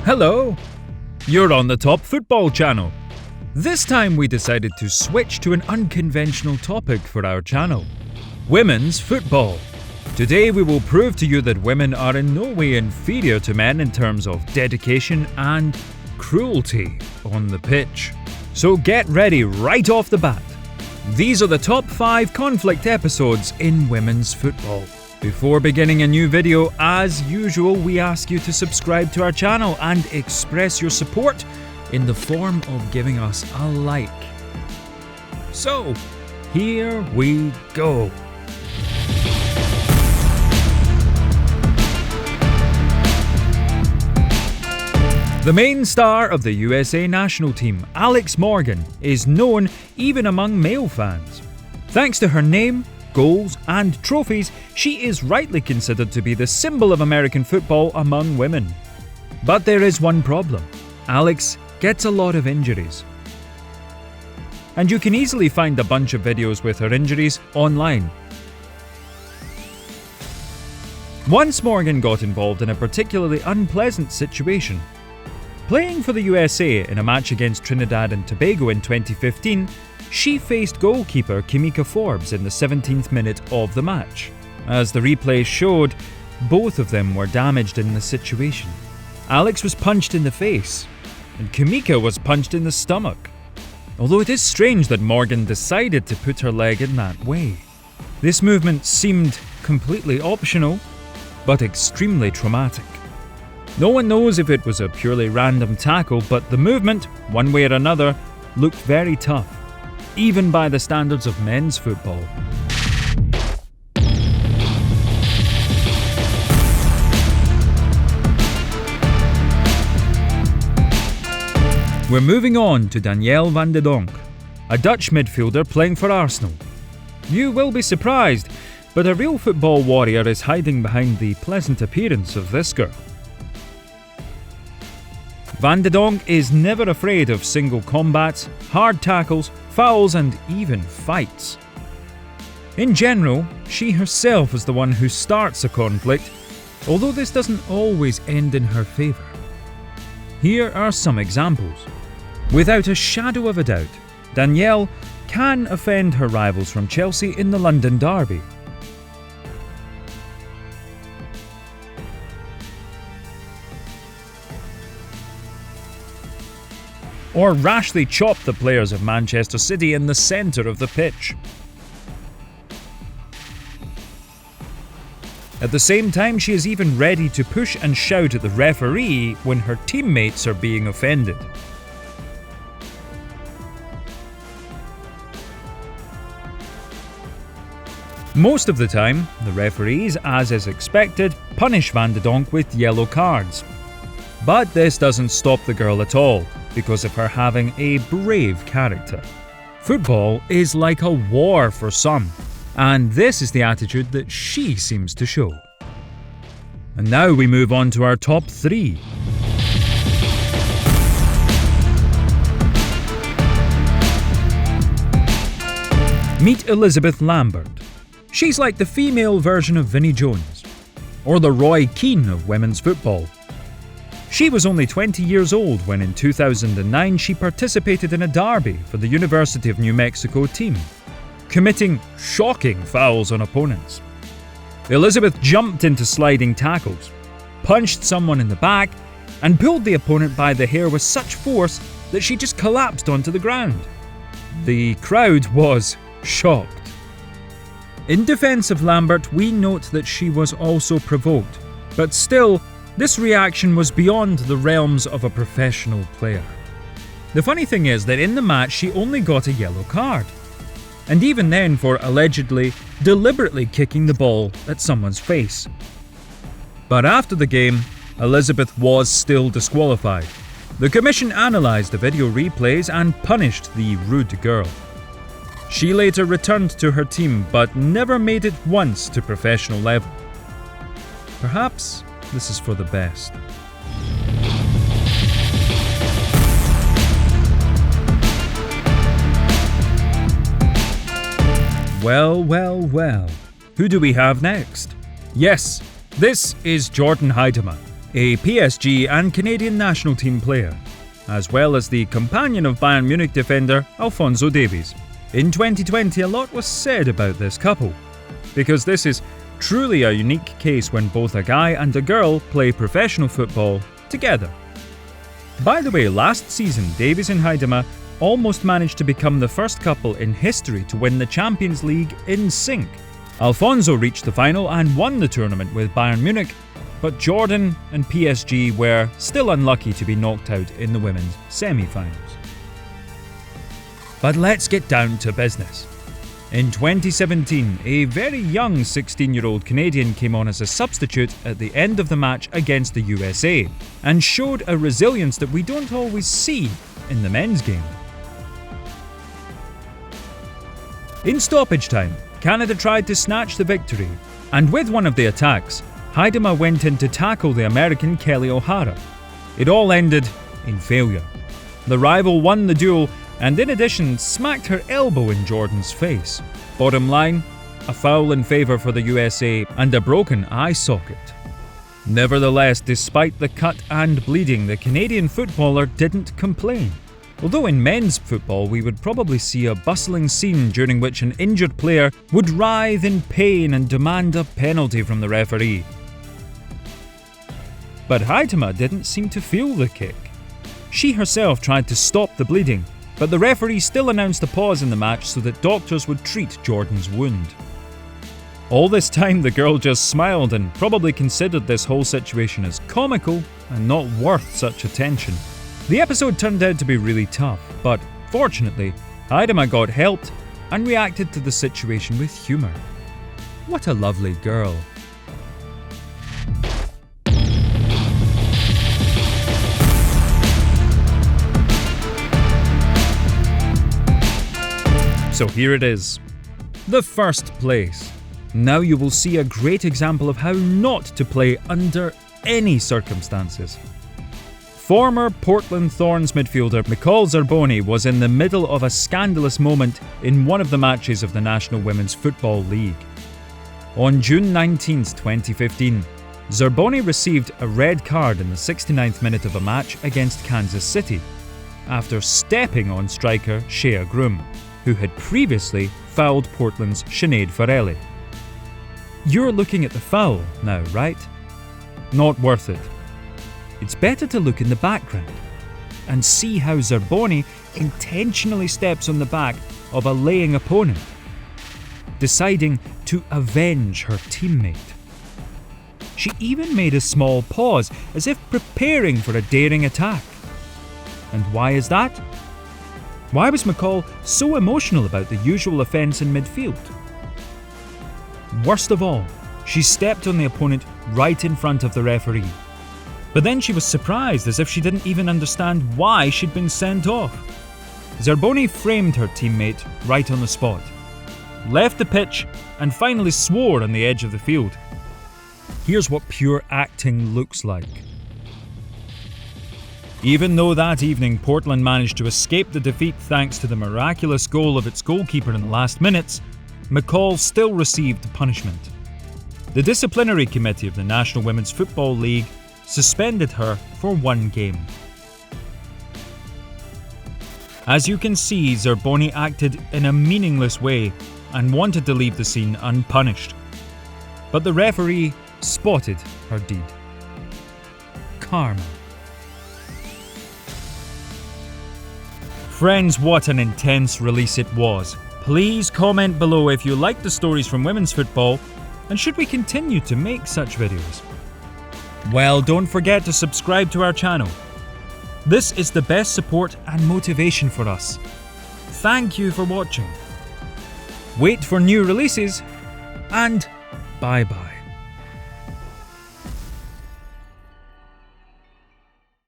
Hello! You're on the Top Football channel. This time we decided to switch to an unconventional topic for our channel: women's football. Today we will prove to you that women are in no way inferior to men in terms of dedication and cruelty on the pitch. So get ready right off the bat. These are the top 5 conflict episodes in women's football. Before beginning a new video, as usual, we ask you to subscribe to our channel and express your support in the form of giving us a like. So, here we go. The main star of the USA national team, Alex Morgan, is known even among male fans. Thanks to her name, goals and trophies, she is rightly considered to be the symbol of American football among women. But there is one problem. Alex gets a lot of injuries. And you can easily find a bunch of videos with her injuries online. Once Morgan got involved in a particularly unpleasant situation. Playing for the USA in a match against Trinidad and Tobago in 2015, she faced goalkeeper Kimika Forbes in the 17th minute of the match. As the replay showed, both of them were damaged in the situation. Alex was punched in the face, and Kimika was punched in the stomach. Although it is strange that Morgan decided to put her leg in that way. This movement seemed completely optional, but extremely traumatic. No one knows if it was a purely random tackle, but the movement, one way or another, looked very tough, even by the standards of men's football. We're moving on to Danielle van de Donk, a Dutch midfielder playing for Arsenal. You will be surprised, but a real football warrior is hiding behind the pleasant appearance of this girl. Van de Donk is never afraid of single combats, hard tackles, fouls and even fights. In general, she herself is the one who starts a conflict, although this doesn't always end in her favour. Here are some examples. Without a shadow of a doubt, Danielle can offend her rivals from Chelsea in the London derby. Or rashly chop the players of Manchester City in the centre of the pitch. At the same time, she is even ready to push and shout at the referee when her teammates are being offended. Most of the time, the referees, as is expected, punish Van de Donk with yellow cards. But this doesn't stop the girl at all, because of her having a brave character. Football is like a war for some, and this is the attitude that she seems to show. And now we move on to our top 3. Meet Elizabeth Lambert. She's like the female version of Vinnie Jones, or the Roy Keane of women's football. She was only 20 years old when in 2009 she participated in a derby for the University of New Mexico team, committing shocking fouls on opponents. Elizabeth jumped into sliding tackles, punched someone in the back, and pulled the opponent by the hair with such force that she just collapsed onto the ground. The crowd was shocked. In defence of Lambert, we note that she was also provoked, but still, this reaction was beyond the realms of a professional player. The funny thing is that in the match she only got a yellow card, and even then for allegedly deliberately kicking the ball at someone's face. But after the game, Elizabeth was still disqualified. The commission analysed the video replays and punished the rude girl. She later returned to her team but never made it once to professional level. Perhaps this is for the best. Well, well, well. Who do we have next? Yes, this is Jordan Heidemann, a PSG and Canadian national team player, as well as the companion of Bayern Munich defender Alphonso Davies. In 2020, a lot was said about this couple, because this is truly a unique case when both a guy and a girl play professional football together. By the way, last season, Davies and Heidemann almost managed to become the first couple in history to win the Champions League in sync. Alphonso reached the final and won the tournament with Bayern Munich, but Jordan and PSG were still unlucky to be knocked out in the women's semi-finals. But let's get down to business. In 2017, a very young 16-year-old Canadian came on as a substitute at the end of the match against the USA and showed a resilience that we don't always see in the men's game. In stoppage time, Canada tried to snatch the victory, and with one of the attacks, Heidemann went in to tackle the American Kelly O'Hara. It all ended in failure. The rival won the duel and in addition smacked her elbow in Jordan's face. Bottom line, a foul in favour for the USA and a broken eye socket. Nevertheless, despite the cut and bleeding, the Canadian footballer didn't complain. Although in men's football we would probably see a bustling scene during which an injured player would writhe in pain and demand a penalty from the referee. But Heidemann didn't seem to feel the kick. She herself tried to stop the bleeding, but the referee still announced a pause in the match so that doctors would treat Jordan's wound. All this time the girl just smiled and probably considered this whole situation as comical and not worth such attention. The episode turned out to be really tough, but fortunately, Heidemann got helped and reacted to the situation with humour. What a lovely girl. So here it is, the first place. Now you will see a great example of how not to play under any circumstances. Former Portland Thorns midfielder Mikol Zerboni was in the middle of a scandalous moment in one of the matches of the National Women's Football League. On June 19, 2015, Zerboni received a red card in the 69th minute of a match against Kansas City after stepping on striker Shea Groom, who had previously fouled Portland's Sinead Farrelly. You're looking at the foul now, right? Not worth it. It's better to look in the background and see how Zerboni intentionally steps on the back of a laying opponent, deciding to avenge her teammate. She even made a small pause as if preparing for a daring attack. And why is that? Why was Mikol so emotional about the usual offence in midfield? Worst of all, she stepped on the opponent right in front of the referee. But then she was surprised as if she didn't even understand why she'd been sent off. Zerboni framed her teammate right on the spot, left the pitch and finally swore on the edge of the field. Here's what pure acting looks like. Even though that evening Portland managed to escape the defeat thanks to the miraculous goal of its goalkeeper in the last minutes, Mikol still received punishment. The disciplinary committee of the National Women's Football League suspended her for 1 game. As you can see, Zerboni acted in a meaningless way and wanted to leave the scene unpunished. But the referee spotted her deed. Karma. Friends, what an intense release it was. Please comment below if you like the stories from women's football and should we continue to make such videos. Well, don't forget to subscribe to our channel. This is the best support and motivation for us. Thank you for watching. Wait for new releases and bye bye.